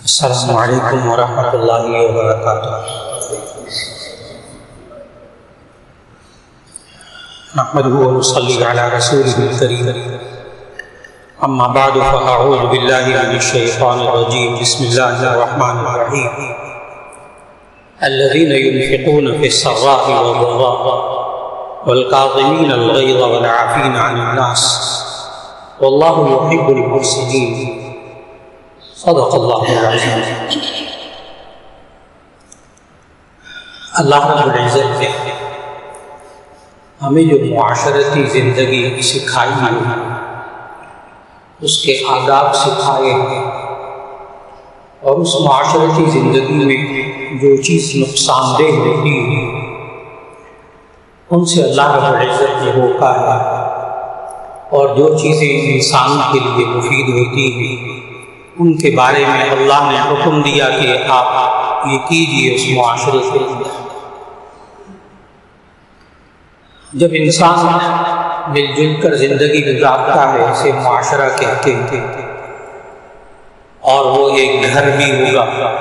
السلام علیکم ورحمۃ اللہ وبرکاتہ۔ نحمده ونصلی علی رسولہ الکریم، اما بعد فاعوذ باللہ من الشیطان الرجیم، بسم اللہ الرحمن الرحیم۔ الذین ينفقون فی السراء والضراء والکاظمین الغیظ والعافین عن الناس واللہ یحب المحسنین، صدق اللہ العظیم۔ اللہ رب العزت نے ہمیں جو معاشرتی زندگی سکھائی ہے، اس کے آداب سکھائے ہیں، اور اس معاشرتی زندگی میں جو چیز نقصان دہ ہوتی ہے ان سے اللہ رب العزت نے روکا ہے، اور جو چیزیں انسان کے لیے مفید ہوتی ہیں ان کے بارے میں اللہ نے حکم دیا کہ آپ یہ کیجئے اس معاشرے سے۔ جب انسان مل جل کر زندگی گزارتا ہے اسے معاشرہ کہتے ہیں، اور وہ ایک گھر بھی ہوگا،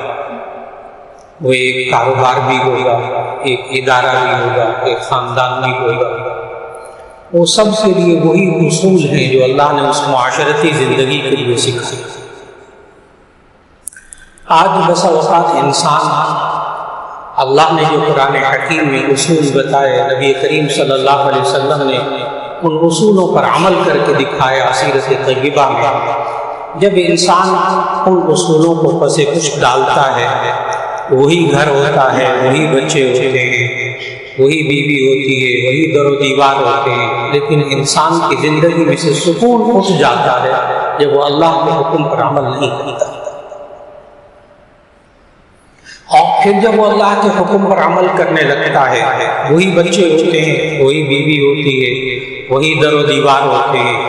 وہ ایک کاروبار بھی ہوگا، ایک ادارہ بھی ہوگا، ایک خاندان بھی ہوگا، وہ سب کے لیے وہی اصول ہیں جو اللہ نے اس معاشرتی زندگی کے لیے سکھائے۔ آج بسا اوقات انسان اللہ نے جو قرآن حکیم میں اصول بتائے، نبی کریم صلی اللہ علیہ وسلم نے ان اصولوں پر عمل کر کے دکھایا سیرت طیبہ میں۔ جب انسان ان اصولوں کو پس کچھ ڈالتا ہے، وہی گھر ہوتا ہے، وہی بچے ہوتے ہیں، وہی بیوی ہوتی ہے، وہی در و دیوار ہوتے ہیں، لیکن انسان کی زندگی میں سے سکون اٹھ جاتا ہے جب وہ اللہ کے حکم پر عمل نہیں کرتا۔ اور پھر جب وہ اللہ کے حکم پر عمل کرنے لگتا ہے، وہی بچے ہوتے ہیں، وہی بیوی ہوتی ہے، وہی در و دیوار ہوتے ہیں،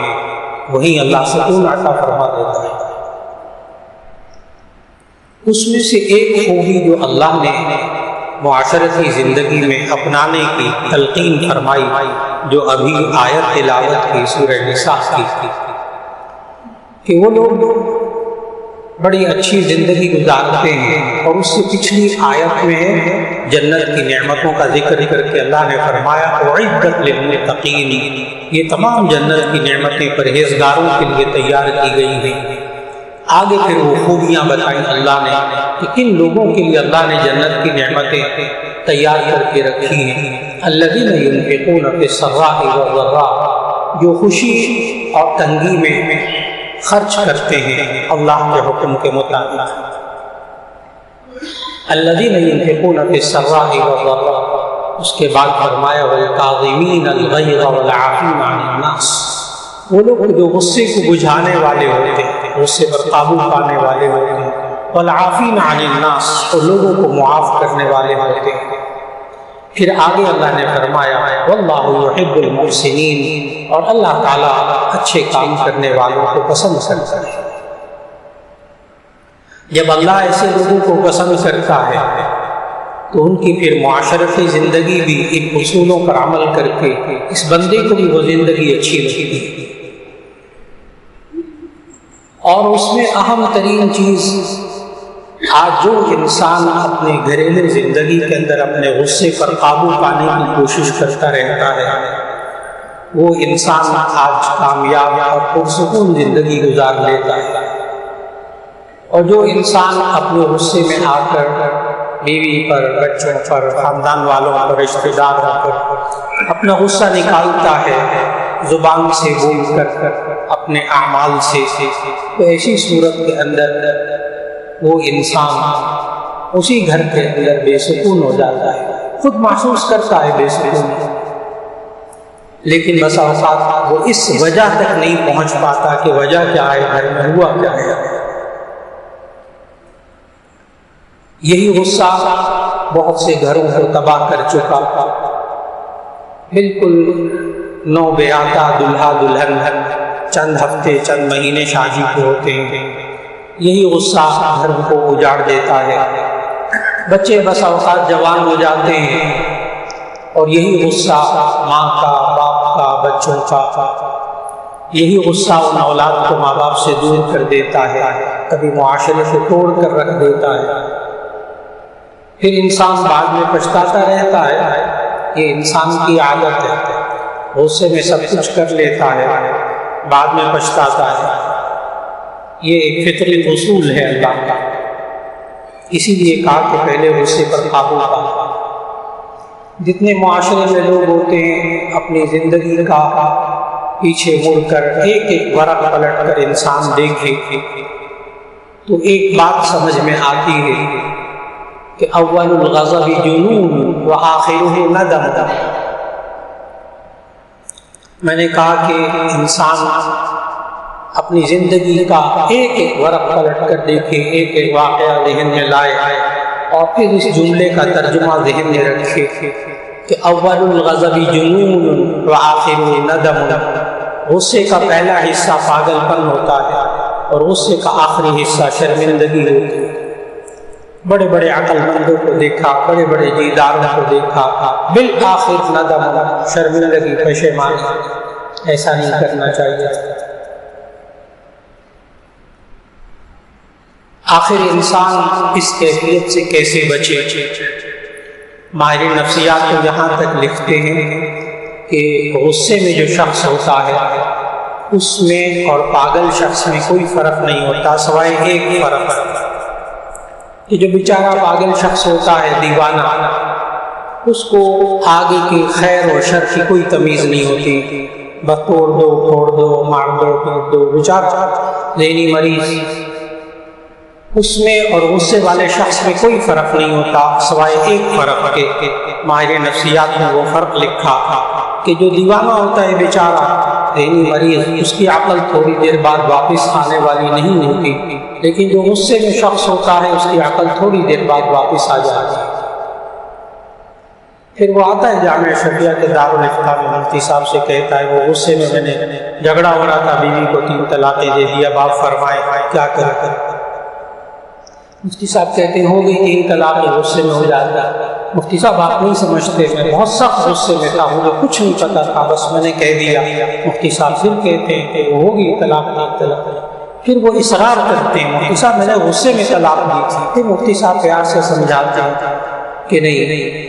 وہی اللہ سکون عطا فرما دیتا ہے۔ اس میں سے ایک خوبی جو اللہ نے معاشرتی زندگی میں اپنانے کی تلقین فرمائی، جو ابھی آیت تلاوت کی سورہ نساء کی تھی، کہ وہ لوگ بڑی اچھی زندگی گزارتے ہیں، اور اس سے پچھلی آیت میں جنت کی نعمتوں کا ذکر کر کے اللہ نے فرمایا اعدت للمتقین، یہ تمام جنت کی نعمتیں پرہیزگاروں کے لیے تیار کی گئی ہیں۔ آگے پھر وہ خوبیاں بتائیں اللہ نے کہ کن لوگوں کے لیے اللہ نے جنت کی نعمتیں تیار کر کے رکھی ہیں۔ الذین ينفقون فی السراء والضراء، جو خوشی اور تنگی میں خرچ کرتے ہیں اللہ کے حکم کے مطابق۔ الذین ينفقون فی السراء والضراء، اس کے بعد فرمایا والکاظمین الغیظ والعافین عن الناس، وہ لوگ جو غصے کو بجھانے والے ہوتے ہیں، غصے پر قابو پانے والے ہوتے ہیں، والعافین عن الناس، اور لوگوں کو معاف کرنے والے ہوتے ہیں۔ پھر آگے اللہ نے فرمایا واللہ یحب المحسنین، اور اللہ تعالیٰ اچھے کام کرنے والوں کو پسند کرتا ہے۔ جب اللہ ایسے لوگوں کو پسند کرتا ہے تو ان کی پھر معاشرتی زندگی بھی ان اصولوں پر عمل کر کے اس بندے کو بھی وہ زندگی اچھی لگتی ہے۔ اور اس میں اہم ترین چیز، آج جو انسان اپنے گھریلو زندگی کے اندر اپنے غصے پر قابو پانے کی کوشش کرتا رہتا ہے، وہ انسان آج کامیاب اور پرسکون زندگی گزار لیتا ہے۔ اور جو انسان اپنے غصے میں آ کر بیوی پر، بچوں پر، خاندان والوں پر، رشتہ داروں پر اپنا غصہ نکالتا ہے زبان سے بول کر، اپنے اعمال سے، تو ایسی صورت کے اندر وہ انسان اسی گھر کے اندر بے سکون ہو جاتا ہے، خود محسوس کرتا ہے بے سکون، لیکن بسا اوقات وہ اس وجہ تک نہیں پہنچ پاتا کہ وجہ کیا ہے، گھر میں ہوا کیا ہے۔ یہی غصہ بہت سے گھروں کو تباہ کر چکا، بالکل نو بیاتہ دلہا دلہن چند ہفتے چند مہینے شادی کو ہوتے ہیں، یہی غصہ گھر کو اجاڑ دیتا ہے۔ بچے بسا اوقات جوان ہو جاتے ہیں، اور یہی غصہ ماں کا، باپ کا، بچوں کا، یہی غصہ ان اولاد کو ماں باپ سے دور کر دیتا ہے۔ کبھی معاشرے سے توڑ کر رکھ دیتا ہے، پھر انسان بعد میں پچھتاتا رہتا ہے۔ یہ انسان کی عادت ہے، غصے میں سب کچھ کر لیتا ہے، بعد میں پچھتاتا ہے۔ یہ ایک فطری اصول ہے اللہ کا، اسی لیے کہا کہ پہلے غصے پر قابو پا۔ جتنے معاشرے میں لوگ ہوتے ہیں اپنی زندگی کا پیچھے مڑ کر ایک ایک ورق پلٹ کر انسان دیکھے تو ایک بات سمجھ میں آتی ہے کہ اول الغضب جنون وآخرہ ندم۔ میں نے کہا کہ انسان اپنی زندگی کا ایک ایک ورق پلٹ کر دیکھے، ایک ایک واقعہ ذہن میں لائے اور پھر اس جملے کا ترجمہ ذہن میں رکھے کہ اول الغضب جنون وآخرہ ندم۔ غصے کا پہلا حصہ پاگل پن ہوتا ہے اور غصے کا آخری حصہ شرمندگی ہوتی ہے۔ بڑے بڑے عقل مندوں کو دیکھا، بڑے بڑے دیداروں کو دیکھا، بالآخر ندم، شرمندگی، پشیمانی۔ ایسا نہیں کرنا چاہیے۔ آخر انسان اس کیفیت سے کیسے بچے؟ ماہر نفسیات تو یہاں تک لکھتے ہیں کہ غصے میں جو شخص ہوتا ہے اس میں اور پاگل شخص میں کوئی فرق نہیں ہوتا سوائے ایک فرق ہے کہ جو بیچارہ پاگل شخص ہوتا ہے، دیوانہ، اس کو آگے کے خیر اور شر کی کوئی تمیز نہیں ہوتی، بس توڑ دو، پھوڑ دو، مار دو، پیٹ دو، بیچارہ ذہنی مریض۔ اس میں اور غصے والے شخص میں کوئی فرق نہیں ہوتا سوائے ایک فرق کے ماہر نفسیات نے وہ فرق لکھا کہ جو دیوانہ ہوتا ہے بیچارہ ذہنی مریض، اس کی عقل تھوڑی دیر بعد واپس آنے والی نہیں ہوتی، لیکن جو غصے میں شخص ہوتا ہے اس کی عقل تھوڑی دیر بعد واپس آ جاتی ہے۔ پھر وہ آتا ہے جامعہ شفیہ کے دارالفتہ میں، مفتی صاحب سے کہتا ہے وہ غصے میں نے جھگڑا ہو رہا تھا، بیوی کو 3 طلاقیں دے دیا، باپ فرمائے کیا کر۔ مفتی صاحب کہتے ہیں ہو گئی 3 طلاقیں، غصے میں ہو جاتا ہے۔ مفتی صاحب آپ نہیں سمجھتے، میں بہت سخت غصے میں تھا، مجھے کچھ نہیں پتا تھا، بس میں نے کہہ دیا۔ مفتی صاحب پھر کہتے ہیں کہ وہ ہوگی طلاق، 3 طلاق۔ پھر وہ اصرار کرتے ہیں مفتی صاحب میں نے غصے میں طلاق دی تھی۔ پھر مفتی صاحب پیار سے سمجھاتے ہیں کہ نہیں،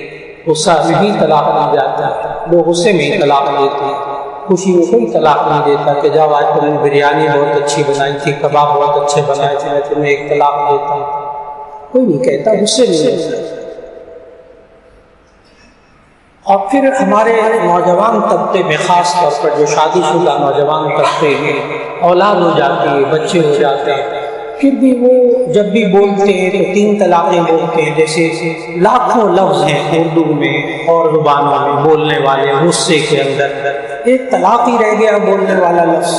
غصہ میں ہی طلاق نہیں جاتا، وہ غصے میں ہی طلاق دیتے ہیں، خوشی میں کوئی طلاق نہیں دیتا کہ جاؤ آج تم نے بریانی بہت اچھی بنائی تھی، کباب بہت اچھے بنائے تھے، میں تمہیں 1 طلاق دیتا ہوں، کوئی نہیں کہتا، غصے میں نہیں۔ اور پھر ہمارے نوجوان طبقے میں خاص طور پر جو شادی شدہ نوجوان طبقے ہیں، اولاد ہو جاتی ہے، بچے ہو جاتے ہیں، پھر بھی وہ جب بھی بولتے ہیں تو 3 طلاقیں بولتے ہیں، جیسے لاکھوں لفظ ہیں اردو میں اور زبانوں میں بولنے والے، غصے کے اندر 1 طلاق ہی رہ گیا بولنے والا لفظ۔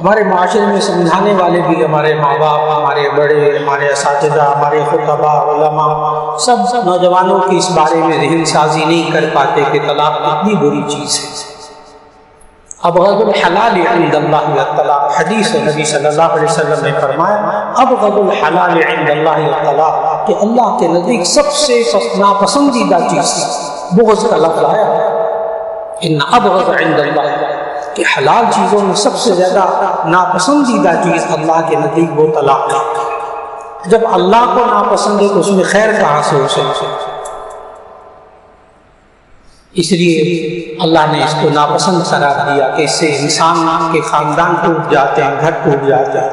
ہمارے معاشرے میں سمجھانے والے بھی ہمارے ماں باپ، ہمارے بڑے، ہمارے اساتذہ، ہمارے خطباء، علماء، سب نوجوانوں کی اس بارے میں ذہن سازی نہیں کر پاتے کہ طلاق کتنی بری چیز ہے۔ ابغض الحلال عند اللہ الطلاق، حدیث نبی صلی اللہ علیہ وسلم نے فرمایا ابغض الحلال عند اللہ الطلاق، کہ اللہ کے نزدیک سب سے ناپسندیدہ چیز بغض کا لفظ آیا، ان ابغض عند اللہ، کہ حلال چیزوں میں سب سے زیادہ ناپسندیدہ چیز اللہ کے نزدیک وہ طلاق ہے۔ جب اللہ کو ناپسند ہے تو اس میں خیر کہاں سے ہو سکے؟ اس لیے اللہ نے اس کو ناپسند قرار دیا کہ اس سے انسان کے خاندان ٹوٹ جاتے ہیں، گھر ٹوٹ جاتے ہیں۔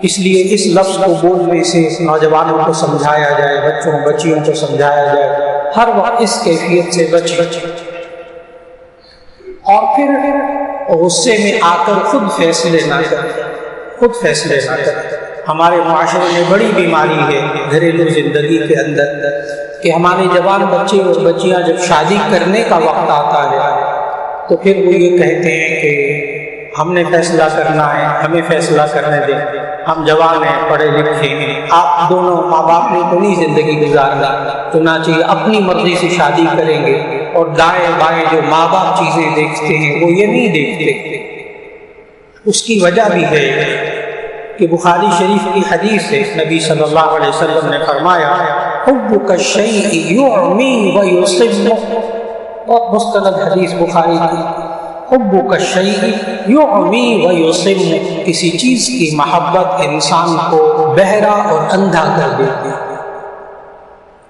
اس لیے اس لفظ کو بولنے سے نوجوانوں کو سمجھایا جائے، بچوں بچیوں کو سمجھایا جائے، ہر وقت اس کیفیت سے بچے، اور پھر غصے میں آ کر خود فیصلے نہ کریں، خود فیصلے نہ کریں۔ ہمارے معاشرے میں بڑی بیماری ہے گھریلو زندگی کے اندر کہ ہمارے جوان بچے اور بچیاں جب شادی کرنے کا وقت آتا ہے تو پھر وہ یہ کہتے ہیں کہ ہم نے فیصلہ کرنا ہے، ہمیں فیصلہ کرنے دیں، ہم جوان ہیں، پڑھے لکھے ہیں، آپ دونوں ماں باپ نے تو نہیں زندگی گزارنا، چنانچہ اپنی مرضی سے شادی کریں گے، اور دائیں بائیں جو ماں باپ چیزیں دیکھتے ہیں وہ یہ نہیں دیکھتے۔ اس کی وجہ بھی ہے کہ بخاری شریف کی حدیث ہے، نبی صلی اللہ علیہ وسلم نے فرمایا حبک الشیء یعمی و یصم، بہت مستند حدیث بخاری کی، حبک الشیء یعمی و یصم، کسی چیز کی محبت انسان کو بہرا اور اندھا کر دیتی ہے،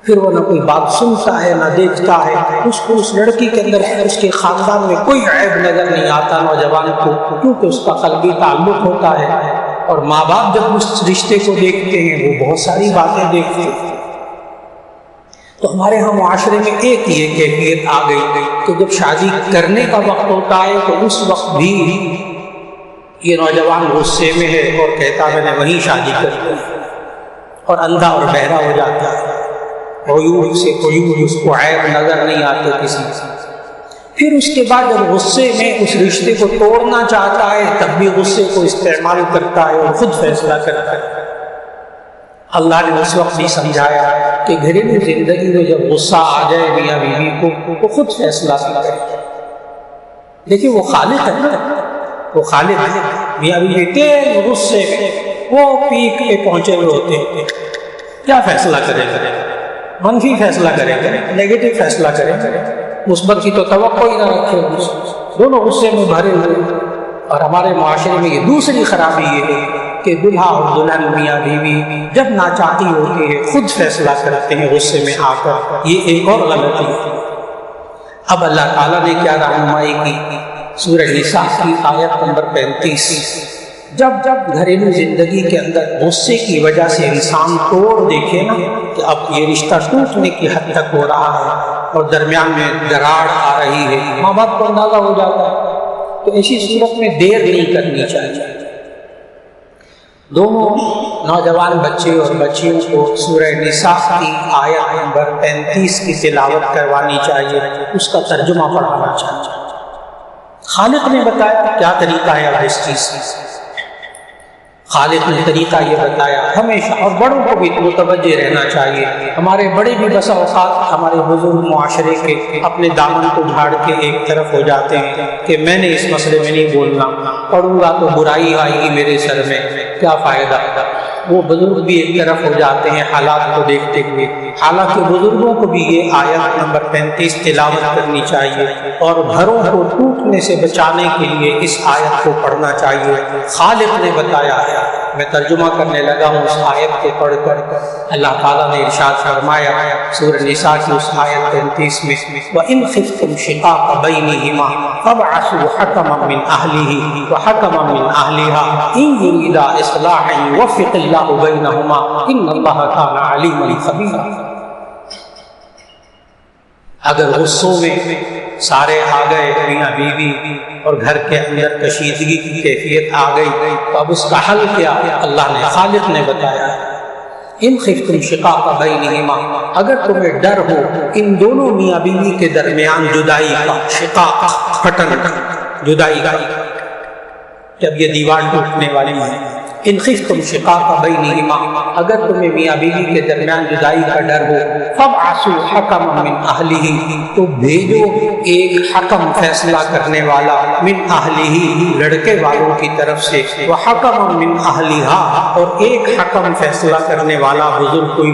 پھر وہ نہ کوئی بات سنتا ہے نہ دیکھتا ہے، اس کو اس لڑکی کے اندر اس کے خاندان میں کوئی عیب نظر نہیں آتا نوجوان کو، کیونکہ اس کا قلبی تعلق ہوتا ہے، اور ماں باپ جب اس رشتے کو دیکھتے ہیں وہ بہت ساری باتیں دیکھتے ہیں۔ تو ہمارے ہاں معاشرے میں ایک یہ کیفیت آ گئی کہ جب شادی کرنے کا وقت ہوتا ہے تو اس وقت بھی یہ نوجوان غصے میں ہے اور کہتا ہے میں نے وہیں شادی کر لی، اور اندھا اور بہرا ہو جاتا ہے، عیوب سے عیوب، اس کو عیب نظر نہیں آتے کسی سے۔ پھر اس کے بعد جب غصے میں اس رشتے کو توڑنا چاہتا ہے تب بھی غصے کو استعمال کرتا ہے اور خود فیصلہ کرتا ہے۔ اللہ نے اس وقت بھی سمجھایا کہ گھریلو زندگی میں جب غصہ آ جائے میاں بیوی کو تو خود فیصلہ کرے۔ دیکھیے وہ خالق ہے نا، وہ خالق ہے۔ میاں بیوی تیز غصے میں وہ پیک پہ پہنچے ہوئے ہوتے ہیں، کیا فیصلہ کرے گا؟ منفی فیصلہ کرے گا، نیگیٹو فیصلہ کرے گا، مثبت کی تو توقع ہی نہ رکھے، دونوں غصے میں بھرے ہوئے۔ اور ہمارے معاشرے میں یہ دوسری خرابی یہ ہے کہ دلہا اور دلہن میاں بیوی جب ناچاہتی ہوتی ہے خود فیصلہ کرتے ہیں غصے میں آ کر، یہ ایک اور غلطی ہے۔ اب اللہ تعالیٰ نے کیا رہنمائی کی؟ سورہ نساء کی آیت نمبر 35، جب گھریلو زندگی کے اندر غصے کی وجہ سے انسان توڑ دیکھے نا کہ اب یہ رشتہ ٹوٹنے کی حد تک ہو رہا ہے اور درمیان میں دراڑ آ رہی ہے، ماں باپ کو اندازہ ہو جاتا ہے، تو ایسی صورت میں دیر نہیں کرنی چاہیے۔ دونوں نوجوان بچے اور بچیوں کو سورہ نساء کی آیت نمبر 35 کی تلاوت کروانی چاہیے، اس کا ترجمہ پڑھانا چاہیے۔ خالق نے بتایا کیا طریقہ ہے اب اس چیز سے، خالق نے طریقہ یہ بتایا ہمیشہ، اور بڑوں کو بھی متوجہ رہنا چاہیے۔ ہمارے بڑے بھی بسا اوقات ہمارے بزرگ معاشرے کے اپنے دامن کو جھاڑ کے ایک طرف ہو جاتے ہیں کہ میں نے اس مسئلے میں نہیں بولنا، پڑھوں گا تو برائی آئے گی میرے سر میں، کیا فائدہ۔ وہ بزرگ بھی ایک طرف ہو جاتے ہیں حالات کو دیکھتے ہوئے، حالانکہ بزرگوں کو بھی یہ آیت نمبر 35 تلاوت کرنی چاہیے اور گھروں کو ٹوٹنے سے بچانے کے لیے اس آیت کو پڑھنا چاہیے۔ خالق نے بتایا ہے، میں ترجمہ کرنے لگا ہوں اس آیت کو پڑھ کر۔ اللہ تعالیٰ نے ارشاد فرمایا سورہ نساء کی اس آیت 35 میں، وَإِنْ خِفْتُمْ شِقَاقَ بَيْنِهِمَا فَابْعَثُوا حَكَمًا مِّنْ أَهْلِهِ وَحَكَمًا مِّنْ أَهْلِهَا إِنْ يُرِيدَا إِصْلَاحًا يُوَفِّقِ اللَّهُ بَيْنَهُمَا إِنَّ اللَّهَ كَانَ عَلِيمًا خَبِيرًا۔ اگر غصوں میں سارے آ گئے میاں بیوی اور گھر کے اندر کشیدگی کی کیفیت آ گئی تو اب اس کا حل کیا؟ اللہ نے خالق نے بتایا، ان خفتم شقاق بینہما، اگر تمہیں ڈر ہو ان دونوں میاں بیوی کے درمیان جدائی کا، شقاق پھٹن، جدائی کا، جب یہ دیوار ٹوٹنے والی ہے، ان خفتم شقاق بینہما، اگر تمہیں میاں بیوی کے درمیان جدائی کا ڈر ہو، فابعثوا حکما من اہلہ، تو بھیجو ایک حکم فیصلہ کرنے والا، من اہلہ لڑکے والوں کی طرف سے، وحکما من اہلہا اور ایک حکم فیصلہ کرنے والا بزرگ، کوئی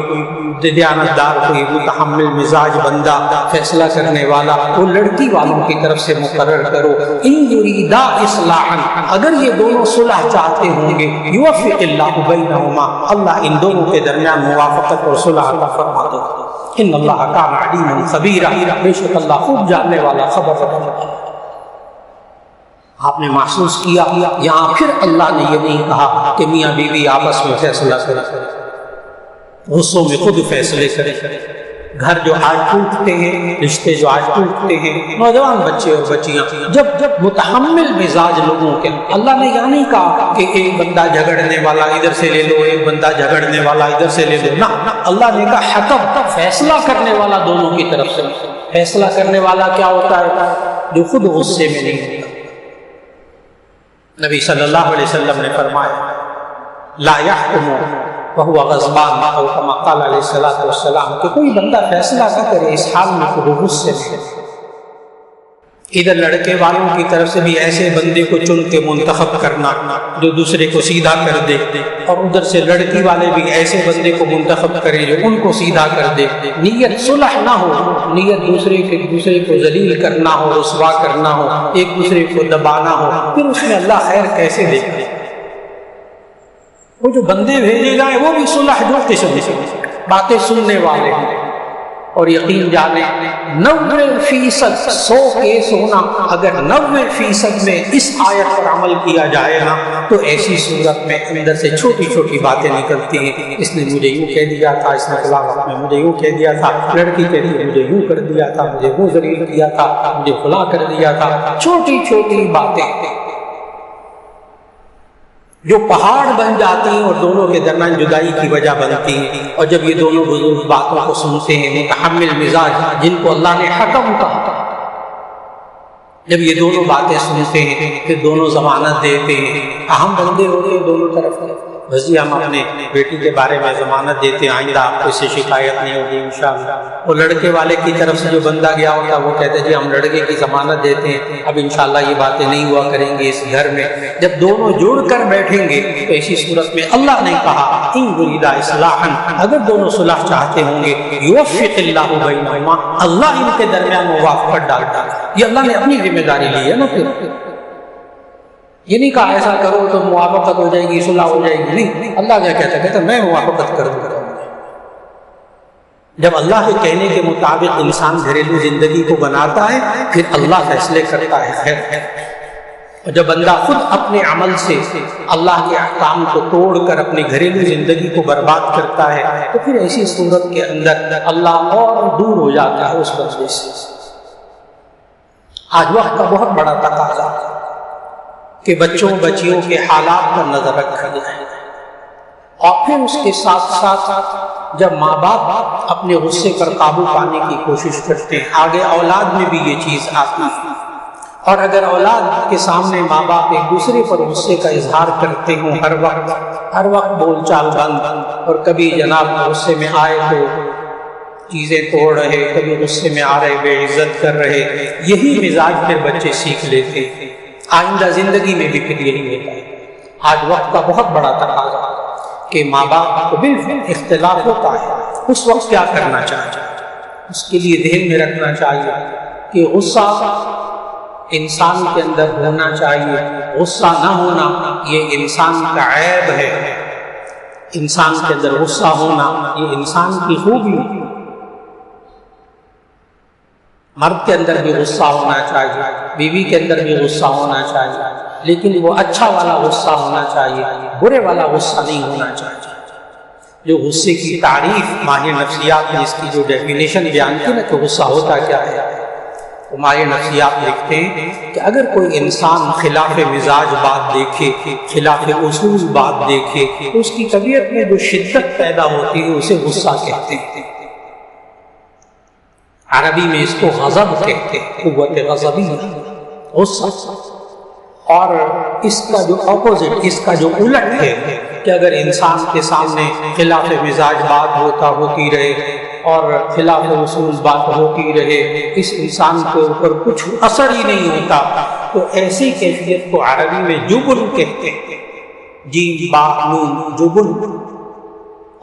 دیانتدار، کوئی متحمل مزاج بندہ فیصلہ کرنے والا وہ لڑکی والوں کی طرف سے مقرر کرو۔ ان یریدا اصلاحا، اگر یہ دونوں صلح چاہتے ہوں گے، یوفق اللہ بینہما، اللہ ان دونوں کے درمیان موافقت اور صلح عطا فرما دے۔ ان اللہ کان علیما خبیرا، بے شک اللہ خوب جاننے والا، خبر رکھنے والا۔ آپ نے محسوس کیا یہاں پھر اللہ نے یہ نہیں کہا کہ میاں بیوی آپس میں فیصلہ کرے، غصوں میں خود فیصلے کرے۔ گھر جو آج ٹوٹتے ہیں، رشتے جو آج ٹوٹتے ہیں، نوجوان بچے اور بچیاں جب متحمل مزاج لوگوں کے، اللہ نے یہ نہیں کہا کہ ایک بندہ جھگڑنے والا ادھر سے لے لو، ایک بندہ جھگڑنے والا ادھر سے لے لو، نہ، اللہ نے کہا حکم فیصلہ کرنے والا دونوں کی طرف سے۔ فیصلہ کرنے والا کیا ہوتا ہے؟ جو خود غصے میں نہیں ہوتا۔ نبی صلی اللہ علیہ وسلم نے فرمایا لا يحكم وهو غضبان، او كما قال علیہ الصلوۃ والسلام، کہ کوئی بندہ فیصلہ نہ کرے اس حال میں کہ وہ غصے میں۔ ادھر لڑکے والوں کی طرف سے بھی ایسے بندے کو چن کے منتخب کرنا جو دوسرے کو سیدھا کر دے، اور ادھر سے لڑکی والے بھی ایسے بندے کو منتخب کریں جو ان کو سیدھا کر دے۔ نیت صلح نہ ہو، نیت دوسرے کو ذلیل کرنا ہو، رسوا کرنا ہو، ایک دوسرے کو دبانا ہو، پھر اس میں اللہ خیر کیسے دے گا؟ وہ جو بندے بھیجے جائیں وہ بھی صلح جو قسم سے باتیں سننے والے ہیں، اور یقین جانے 90% 100 کیس ہونا، اگر 90% میں اس آیت پر عمل کیا جائے نا تو ایسی صورت میں اندر سے چھوٹی چھوٹی باتیں نکلتی ہیں۔ اس نے مجھے یوں کہہ دیا تھا، اس نے فلاں وقت میں مجھے یوں کہہ دیا تھا، لڑکی کہتی ہے مجھے یوں کر دیا تھا، مجھے وہ ذلیل کیا تھا، مجھے فلاں کر دیا تھا۔ چھوٹی چھوٹی باتیں جو پہاڑ بن جاتی ہیں اور دونوں کے درمیان جدائی کی وجہ بنتی ہیں۔ اور جب یہ دونوں بزرگ باتوں کو سنتے ہیں، متحمل مزاج جن کو اللہ نے حکم کہا، جب یہ دونوں باتیں سنتے ہیں پھر دونوں ضمانت دیتے ہیں۔ اہم بندے ہوتے ہیں دونوں طرف، بس جی ہم اپنے بیٹی کے بارے میں ضمانت دیتے ہیں، آئندہ آپ کو اس سے شکایت نہیں ہوگی انشاءاللہ۔ اور لڑکے والے کی طرف سے جو بندہ گیا ہوتا وہ کہتے ہیں جی ہم لڑکے کی ضمانت دیتے ہیں، اب انشاءاللہ یہ باتیں نہیں ہوا کریں گی اس گھر میں۔ جب دونوں جڑ کر بیٹھیں گے تو ایسی صورت میں اللہ نے کہا ان یریدا اصلاحا، اگر دونوں صلح چاہتے ہوں گے یوفق اللہ بینہما، اللہ ان کے درمیان موافقت ڈالتا ہے۔ یہ اللہ نے اپنی ذمہ داری لی ہے نا، پھر یہ نہیں کہا ایسا کرو تو موافقت ہو جائے گی، صلح ہو جائے گی، نہیں، اللہ کیا کہتا ہے میں موافقت کر دوں گا۔ جب اللہ کے کہنے کے مطابق انسان گھریلو زندگی کو بناتا ہے پھر اللہ فیصلے کرتا ہے خیر۔ اور جب بندہ خود اپنے عمل سے اللہ کے احکام کو توڑ کر اپنی گھریلو زندگی کو برباد کرتا ہے تو پھر ایسی صورت کے اندر اللہ اور دور ہو جاتا ہے اس بندے سے۔ آج وقت کا بہت بڑا تقاضا کہ بچوں بچیوں کے حالات پر نظر رکھا جائے، اور پھر اس کے ساتھ ساتھ جب ماں باپ اپنے غصے پر قابو پانے کی کوشش کرتے ہیں، آگے اولاد میں بھی یہ چیز آتی ہے۔ اور اگر اولاد کے سامنے ماں باپ ایک دوسرے پر غصے کا اظہار کرتے ہوں، ہر وقت بول چال بند، اور کبھی جناب غصے میں آئے تو چیزیں توڑ رہے، کبھی غصے میں آ رہے بے عزت کر رہے، یہی مزاج پھر بچے سیکھ لیتے ہیں، آئندہ زندگی میں بھی پھر یہی ہوتا ہے۔ آج وقت کا بہت بڑا تقاضا کہ ماں باپ کو بالکل اختلاف ہوتا ہے، اس وقت کیا کرنا چاہیے؟ اس کے لیے ذہن میں رکھنا چاہیے کہ غصہ انسان کے اندر ہونا چاہیے، غصہ نہ ہونا یہ انسان کا عیب ہے، انسان کے اندر غصہ ہونا یہ انسان کی خوبی ہے۔ مرد کے اندر بھی غصہ ہونا چاہیے، بیوی کے اندر بھی غصہ ہونا چاہیے، لیکن وہ اچھا والا غصہ ہونا چاہیے، برے والا غصہ نہیں ہونا چاہیے۔ جو غصے کی تعریف ماہر نفسیات نے اس کی جو ڈیفینیشن بیان کی نا کہ غصہ ہوتا کیا ہے، تو ماہر نفسیات لکھتے ہیں کہ اگر کوئی انسان خلاف مزاج بات دیکھے، خلاف اصول بات دیکھے تو اس کی طبیعت میں جو شدت پیدا ہوتی ہے اسے غصہ کہتے ہیں۔ عربی میں اس کو غضب کہتے ہیں، قوت غضبی، غصہ۔ اور اس کا جو اپوزٹ، اس کا جو الٹ ہے کہ اگر انسان کے سامنے خلاف مزاج بات ہوتی رہے اور خلاف اصول بات ہوتی رہے، اس انسان کے اوپر کچھ اثر ہی نہیں ہوتا، تو ایسی کیفیت کو عربی میں جبن کہتے ہیں، جیم با نون، جبن۔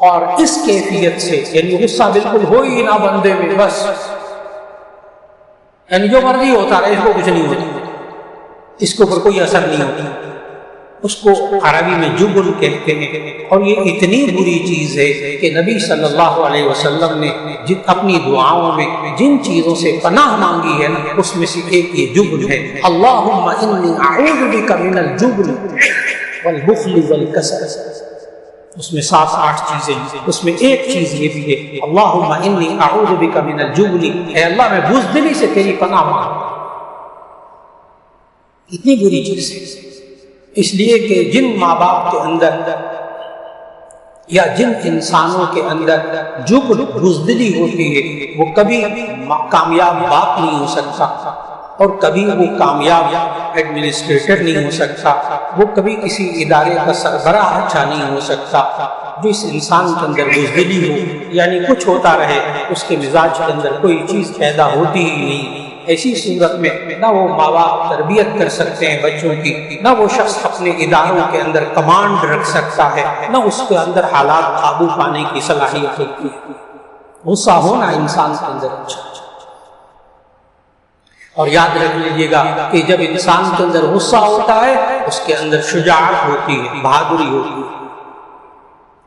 اور اس کیفیت سے یعنی غصہ بالکل ہو ہی نہ بندے میں، بس یعنی جو مرضی ہوتا رہے، اس کو کچھ نہیں ہوتا، اس کے اوپر کوئی اثر نہیں ہوتا، اس کو عربی میں جبن کہتے ہیں۔ اور یہ اتنی بری چیز ہے کہ نبی صلی اللہ علیہ وسلم نے اپنی دعاؤں میں جن چیزوں سے پناہ مانگی ہے اس میں سے ایک یہ جبن ہے۔ اللہم انی اعوذ بک من الجبن والبخل والکسل، اس میں 7-8 چیزیں ہیں، اس میں ایک چیز یہ بھی ہے اللہم انی اعوذ بک من الجبن، اے اللہ میں بزدلی سے تیری پناہ مانگتا ہوں۔ اتنی بری چیز ہے، اس لیے کہ جن ماں باپ کے اندر یا جن انسانوں کے اندر جبن، بزدلی ہوتی ہے، وہ کبھی کامیاب باپ نہیں ہو سکتا، اور کبھی وہ کامیاب ایڈمنسٹریٹر نہیں ہو سکتا، وہ کبھی کسی ادارے کا سربراہ اچھا نہیں ہو سکتا۔ جو اس انسان کے اندر بزدلی ہو، یعنی کچھ ہوتا رہے، اس کے مزاج کے اندر کوئی چیز پیدا ہوتی ہی نہیں، ایسی صورت میں نہ وہ ماں باپ تربیت کر سکتے ہیں بچوں کی، نہ وہ شخص اپنے اداروں کے اندر کمانڈ رکھ سکتا ہے، نہ اس کے اندر حالات قابو پانے کی صلاحیت ہوتی ہے۔ غصہ ہونا انسان کے اندر اچھا، اور یاد رکھ لیجیے گا کہ جب انسان کے اندر غصہ ہوتا ہے اس کے اندر شجاعت ہوتی ہے، بہادری ہوتی ہے۔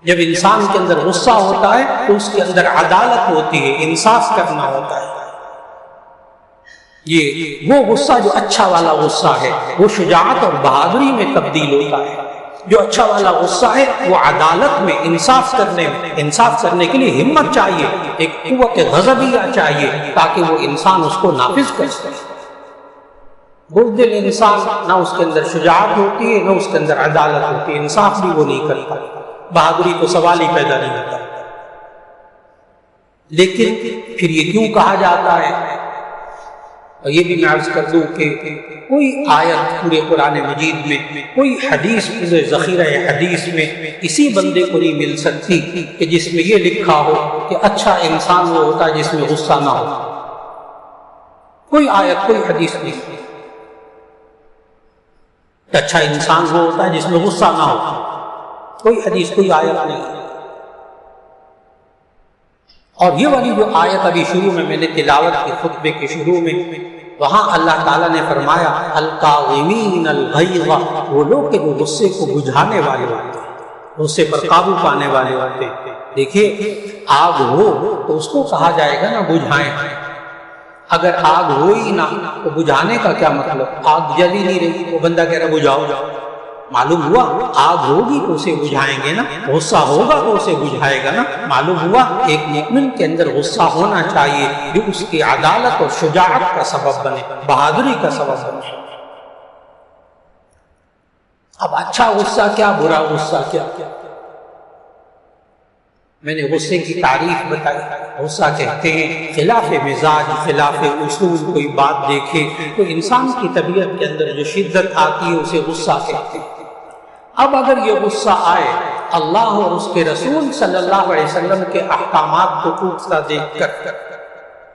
جب انسان کے اندر غصہ ہوتا ہے تو اس کے اندر عدالت ہوتی ہے، انصاف کرنا ہوتا ہے۔ یہ وہ غصہ جو اچھا والا غصہ ہے وہ شجاعت اور بہادری میں تبدیل ہوتا ہے۔ جو اچھا والا غصہ ہے وہ عدالت میں، انصاف کرنے کے لیے ہمت چاہیے، ایک قوت غضبیہ چاہیے تاکہ وہ انسان اس کو نافذ کر سکے۔ بزدل انسان نہ اس کے اندر شجاعت ہوتی ہے، نہ اس کے اندر عدالت ہوتی ہے، انصاف بھی وہ نہیں کرتا، بہادری تو سوال ہی پیدا نہیں ہوتا۔ لیکن پھر یہ کیوں کہا جاتا ہے؟ اور یہ بھی میں عرض کر دوں کہ کوئی آیت پورے قرآن مجید میں، کوئی حدیث پورے ذخیرہ حدیث میں کسی بندے کو نہیں مل سکتی کہ جس میں یہ لکھا ہو کہ اچھا انسان وہ ہوتا ہے جس میں غصہ نہ ہو۔ کوئی آیت، کوئی حدیث نہیں کہ اچھا انسان وہ ہوتا ہے جس میں غصہ نہ ہو، کوئی حدیث، کوئی آیت نہیں۔ اور یہ والی جو آیت ابھی شروع میں نے تلاوت کی خطبے کے شروع میں، وہاں اللہ تعالیٰ نے فرمایا الکاظمین الغیظ، وہ لوگ کہ جو غصے کو بجھانے والے ہوتے ہیں، غصے پر قابو پانے والے ہوتے ہیں۔ دیکھیے آگ ہو تو اس کو کہا جائے گا نا بجھائیں، اگر آگ ہو ہی نہ تو بجھانے کا کیا مطلب؟ آگ جل ہی نہیں رہی، وہ بندہ کہہ رہا بجھاؤ، معلوم ہوا آگ ہوگی تو اسے بجھائیں گے نا، غصہ ہوگا تو اسے بجھائے گا نا۔ معلوم ہوا ایک مومن کے اندر غصہ ہونا چاہیے جو اس کی عدالت اور شجاعت کا سبب بنے، بہادری کا سبب بنے۔ اب اچھا غصہ کیا، برا غصہ کیا؟ میں نے غصے کی تعریف بتائی۔ غصہ کہتے ہیں خلاف مزاج، خلاف اصول کوئی بات دیکھے تو انسان کی طبیعت کے اندر جو شدت آتی ہے اسے غصہ کہتے ہیں۔ اب اگر یہ غصہ آئے اللہ اور اس کے رسول صلی اللہ علیہ وسلم کے احکامات کو ٹوٹتا دیکھ کر،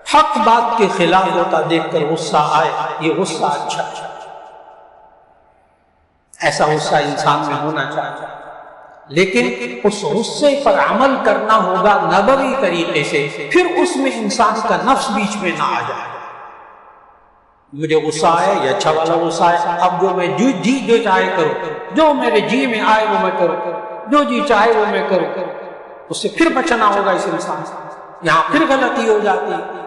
حق بات کے خلاف ہوتا دیکھ کر غصہ آئے، یہ غصہ اچھا ہے، ایسا غصہ انسان میں ہونا چاہیے۔ لیکن اس غصے پر عمل کرنا ہوگا نبوی طریقے سے، پھر اس میں انسان کا نفس بیچ میں نہ آ جائے۔ مجھے غصہ آیا، یہ اچھا والا غصہ ہے، اب جو میں جو چاہے کرو، جو میرے جی میں آئے وہ میں کروں، جو جی چاہے وہ میں کروں، اس سے پھر بچنا ہوگا اس انسان سے، یہاں پھر غلطی ہو جاتی ہے۔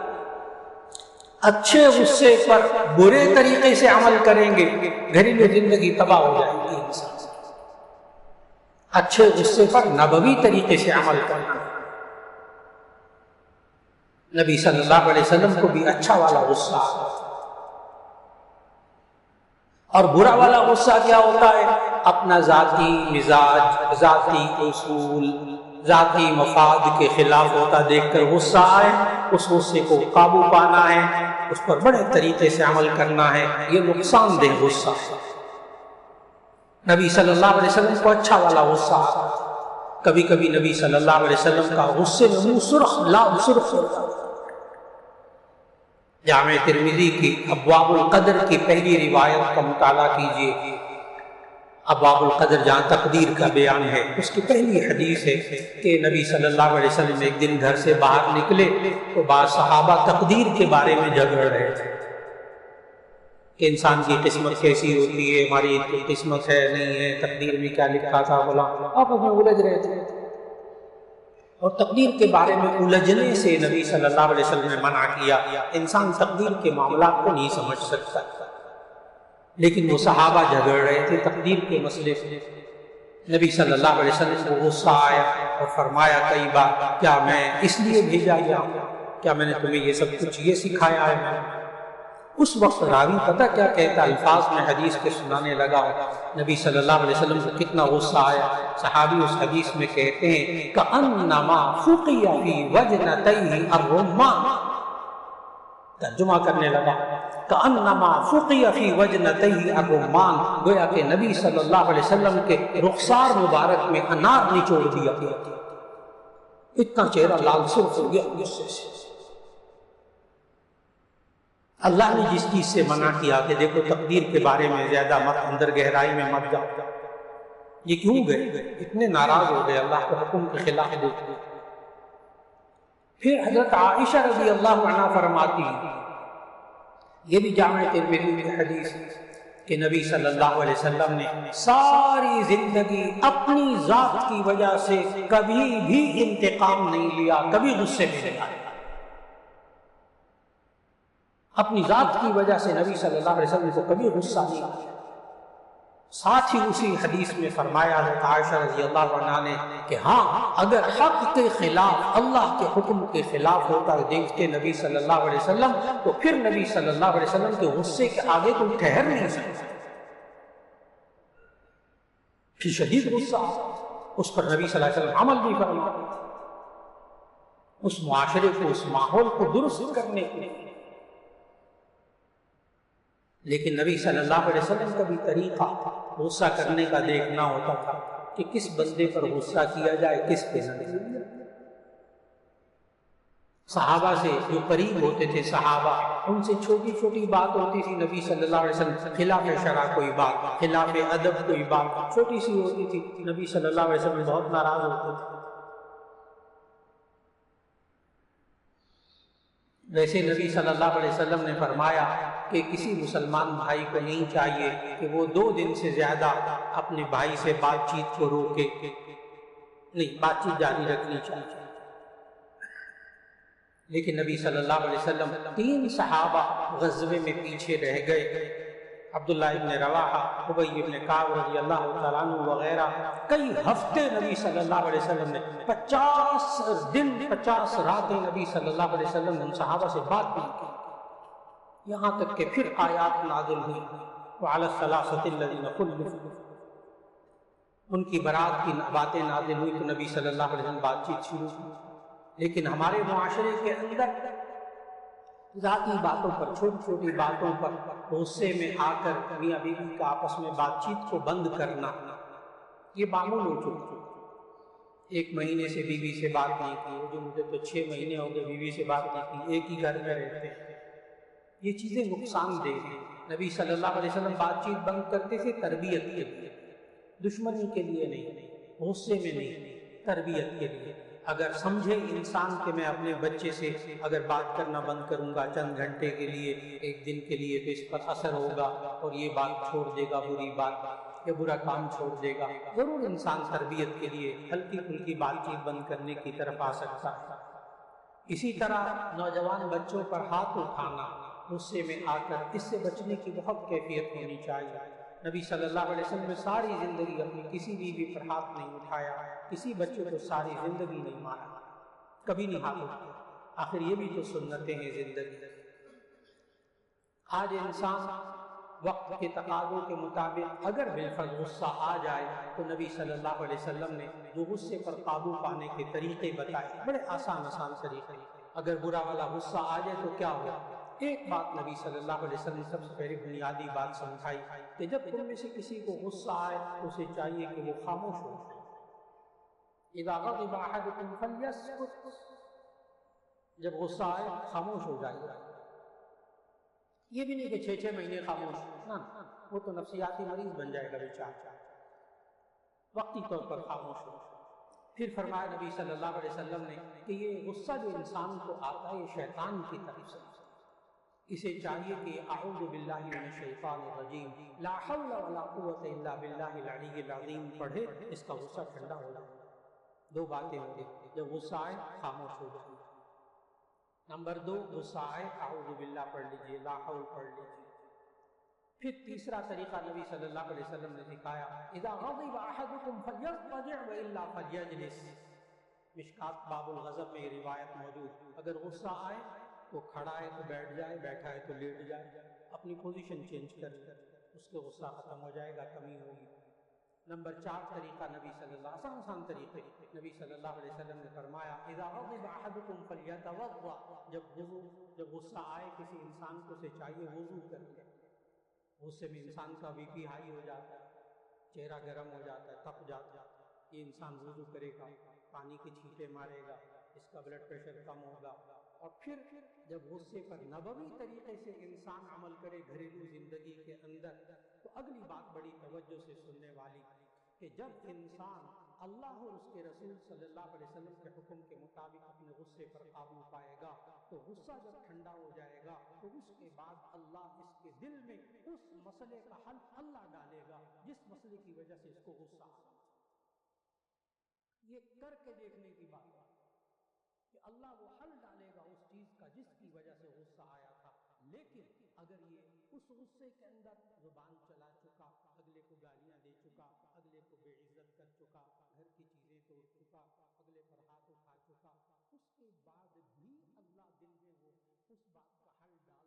اچھے غصے پر برے طریقے سے عمل کریں گے گھریلو زندگی تباہ ہو جائے گی انسان۔ اچھے غصے پر نبوی طریقے سے عمل کرنا۔ نبی صلی اللہ علیہ وسلم کو بھی اچھا والا غصہ آتا ہے، اور برا والا غصہ کیا ہوتا ہے؟ اپنا ذاتی مزاج، ذاتی اصول، ذاتی مفاد کے خلاف ہوتا دیکھ کر غصہ آئے، اس غصے کو قابو پانا ہے، اس پر بڑے طریقے سے عمل کرنا ہے، یہ نقصان دہ غصہ ہے۔ نبی صلی اللہ علیہ وسلم کو اچھا والا غصہ آتا ہے۔ کبھی کبھی نبی صلی اللہ علیہ وسلم کا غصے میں منہ سرخ لال سرخ ہوتا ہے۔ جامع ترمذی کی ابواب القدر کی پہلی روایت کا مطالعہ کیجیے۔ ابواب القدر جہاں تقدیر کا بیان ہے، اس کی پہلی حدیث ہے کہ نبی صلی اللہ علیہ وسلم ایک دن گھر سے باہر نکلے تو بعض صحابہ تقدیر کے بارے میں جھگڑ رہے تھے کہ انسان کی قسمت کیسی ہوتی ہے، ہماری قسمت ہے نہیں ہے، تقدیر میں کیا لکھا تھا، بولا آپس میں الجھ رہے تھے۔ اور تقدیر کے بارے میں الجھنے سے نبی صلی اللہ علیہ وسلم نے منع کیا، انسان تقدیر کے معاملات کو نہیں سمجھ سکتا۔ لیکن وہ صحابہ جھگڑ رہے تھے تقدیر کے مسئلے سے۔ نبی صلی اللہ علیہ وسلم کو غصہ آیا اور فرمایا کئی بار، کیا میں اس لیے بھیجا گیا ہوں؟ کیا میں نے تمہیں یہ سب کچھ یہ سکھایا ہے؟ اس وقت راوی پتہ کیا کہتا، الفاظ میں حدیث کے سنانے لگا، نبی صلی اللہ علیہ وسلم کو کتنا غصہ آیا۔ صحابی اس حدیث میں کہتے ہیں کأنما فقی فی وجنتیہ الرمان، ترجمہ کرنے لگا کأنما فقی فی وجنتیہ الرمان، گویا کہ نبی صلی اللہ علیہ وسلم کے رخسار مبارک میں انار نچوڑ دیا گیا، اتنا چہرہ لال سرخ ہو گیا غصے سے۔ اللہ نے جس چیز سے منع کیا کہ دیکھو تقدیر کے بارے میں زیادہ مت اندر گہرائی میں مت جاؤ، یہ کیوں گئے؟ اتنے ناراض ہو گئے اللہ کے حکم کے خلاف دیکھ۔ پھر حضرت عائشہ رضی اللہ عنہا فرماتی، یہ بھی جامع ترمذی کی حدیث کہ نبی صلی اللہ علیہ وسلم نے ساری زندگی اپنی ذات کی وجہ سے کبھی بھی انتقام نہیں لیا، کبھی غصے میں نہیں آیا۔ اپنی ذات کی وجہ سے نبی صلی اللہ علیہ وسلم کو کبھی غصہ نہیں آیا۔ ساتھ ہی اسی حدیث میں فرمایا حضرت عائشہ رضی اللہ عنہا نے کہ ہاں اگر حق کے خلاف، اللہ کے حکم کے خلاف ہوتا دیکھتے نبی صلی اللہ علیہ وسلم تو پھر نبی صلی اللہ علیہ وسلم کے غصے کے آگے کوئی ٹھہر نہیں سکتا، پھر شدید غصہ اس پر نبی صلی اللہ علیہ وسلم عمل بھی فرماتے، اس معاشرے کو، اس ماحول کو درست کرنے کے لیے۔ لیکن نبی صلی اللہ علیہ وسلم کا بھی طریقہ غصہ کرنے کا دیکھنا ہوتا تھا کہ کس بندے پر غصہ کیا جائے، کس پہ نہ۔ صحابہ سے جو قریب ہوتے تھے صحابہ، ان سے چھوٹی چھوٹی بات ہوتی تھی، نبی صلی اللہ علیہ وسلم خلاف شرع کوئی بات، خلاف ادب کوئی بات چھوٹی سی ہوتی تھی، نبی صلی اللہ علیہ وسلم بہت ناراض ہوتے تھے۔ ویسے نبی صلی اللہ علیہ وسلم نے فرمایا کہ کسی مسلمان بھائی کو نہیں چاہیے کہ وہ 2 دن سے زیادہ اپنے بھائی سے بات چیت کو روکے، نہیں، بات چیت جاری رکھنی چاہیے۔ لیکن نبی صلی اللہ علیہ وسلم 3 صحابہ غزوے میں پیچھے رہ گئے، عبداللہ ابن رواحہ، ابی ابن کعب رضی اللہ تعالیٰ عنہ وغیرہ، کئی ہفتے نبی صلی اللہ علیہ وسلم نے 50 دن 50 راتیں نبی صلی اللہ علیہ وسلم نے ان صحابہ سے بات نہیں کی، یہاں تک کہ پھر آیات نازل ہوئی وعلی الثلاثۃ الذین خلفوا، ان کی برات کی باتیں نازل ہوئی تو نبی صلی اللہ علیہ وسلم بات چیت شروع کی۔ لیکن ہمارے معاشرے کے اندر ذاتی باتوں پر، چھوٹی چھوٹی باتوں پر غصے میں آ کر میاں بیوی کا آپس میں بات چیت کو بند کرنا یہ معمول ہو چکا۔ 1 مہینے سے بیوی سے بات نہیں کی، جو مجھے تو 6 مہینے ہو گئے بیوی سے بات نہیں کی، ایک ہی گھر میں رہتے ہیں، یہ چیزیں نقصان دہ ہیں۔ نبی صلی اللہ علیہ وسلم بات چیت بند کرتے تھے تربیت کے لیے، دشمنی کے لیے نہیں، غصے میں نہیں، تربیت کے لیے۔ اگر سمجھے انسان کہ میں اپنے بچے سے اگر بات کرنا بند کروں گا چند گھنٹے کے لیے، 1 دن کے لیے، تو اس پر اثر ہوگا اور یہ بات چھوڑ دے گا، بری بات یا برا کام چھوڑ دے گا، ضرور انسان تربیت کے لیے ہلکی پھلکی بات چیت بند کرنے کی طرف آ سکتا ہے۔ اسی طرح نوجوان بچوں پر ہاتھ اٹھانا، غصے میں آ کر، اس سے بچنے کی بہت کیفیت ہونی چاہیے۔ نبی صلی اللہ علیہ وسلم نے ساری زندگی اپنی کسی بیوی پر ہاتھ نہیں اٹھایا، کسی بچے کو ساری زندگی نہیں مارا، کبھی نہیں ہاتھ اٹھایا، آخر یہ بھی تو سنتیں ہیں زندگی۔ آج انسان وقت کے تقاضوں کے مطابق اگر بالفرض غصہ آ جائے تو نبی صلی اللہ علیہ وسلم نے جو غصے پر قابو پانے کے طریقے بتائے، بڑے آسان طریقے۔ اگر برا والا غصہ آ جائے تو کیا ہو؟ ایک بات نبی صلی اللہ علیہ وسلم نے سب سے پہلے بنیادی بات سمجھائی کہ جب تم میں سے کسی کو غصہ آئے تو اسے چاہیے کہ وہ خاموش ہو۔ اذا غضب احدکم فلیسکت، جب غصہ آئے خاموش ہو جائے۔ یہ بھی نہیں کہ 6 مہینے خاموش، نہ، وہ تو نفسیاتی مریض بن جائے گا بیچارہ، وقتی طور پر خاموش ہو۔ پھر فرمایا نبی صلی اللہ علیہ وسلم نے کہ یہ غصہ جو انسان کو آتا ہے یہ شیطان کی طرف سے، اسے چاہیے کہ اعوذ باللہ من الشیطان الرجیم، لا حول ولا قوت الا باللہ العلی العظیم پڑھے، اس کا غصہ ٹھنڈا ہو جائے۔ 2 باتیں ہوں گی، جب غصہ آئے خاموش ہو جائے۔ نمبر 2، غصہ آئے اعوذ باللہ پڑھ لیجئے، لا حول پڑھ لیجئے۔ پھر تیسرا طریقہ نبی صلی اللہ علیہ وسلم نے سکھایا، اذا غضب احدکم فلیضطجع والا فلیجلس، مشکات باب الغضب میں یہ روایت موجود، اگر غصہ آئے تو کھڑا ہے تو بیٹھ جائے، بیٹھا ہے تو لیٹ جائے، اپنی پوزیشن چینج کر لے، اس کے غصہ ختم ہو جائے گا، کمی ہوگی۔ نمبر 4 طریقہ نبی صلی اللہ علیہ وسلم، آسان طریقے نبی صلی اللہ علیہ وسلم نے فرمایا، اذا غضب احدکم فلیتوضا، جب غصہ آئے کسی انسان کو اسے چاہیے وضو کر لے۔ غصے میں انسان کا بی پی ہائی ہو جاتا ہے، چہرہ گرم ہو جاتا ہے، تپ جاتا ہے، یہ انسان وضو کرے گا، پانی کی چھینٹیں مارے گا، اس کا بلڈ پریشر کم ہوگا اور پھر جب غصے پر نبوی طریقے سے انسان عمل کرے گھریلو زندگی کے اندر، تو اگلی بات بڑی توجہ سے سننے والی کہ جب انسان اللہ اور اس کے رسول صلی اللہ علیہ وسلم کے حکم کے مطابق اپنے غصے پر قابو پائے گا، تو غصہ جب ٹھنڈا ہو جائے گا تو اس کے بعد اللہ اس کے دل میں اس مسئلے کا حل اللہ ڈالے گا جس مسئلے کی وجہ سے اس کو غصہ آ رہا ہے۔ یہ کر کے دیکھنے کی بات ہے کہ اللہ وہ حل ڈالے گا اس چیز کا جس کی وجہ سے غصہ آیا تھا۔ لیکن اگر یہ اس غصے کے اندر زبان چلا چکا، اگلے کو گالیاں دے چکا، اگلے کو بے عزت کر چکا، گھر کی چیزیں توڑ چکا، اگلے پر ہاتھ اٹھا چکا، اس کے بعد بھی اللہ دل میں وہ اس بات کا حل ڈال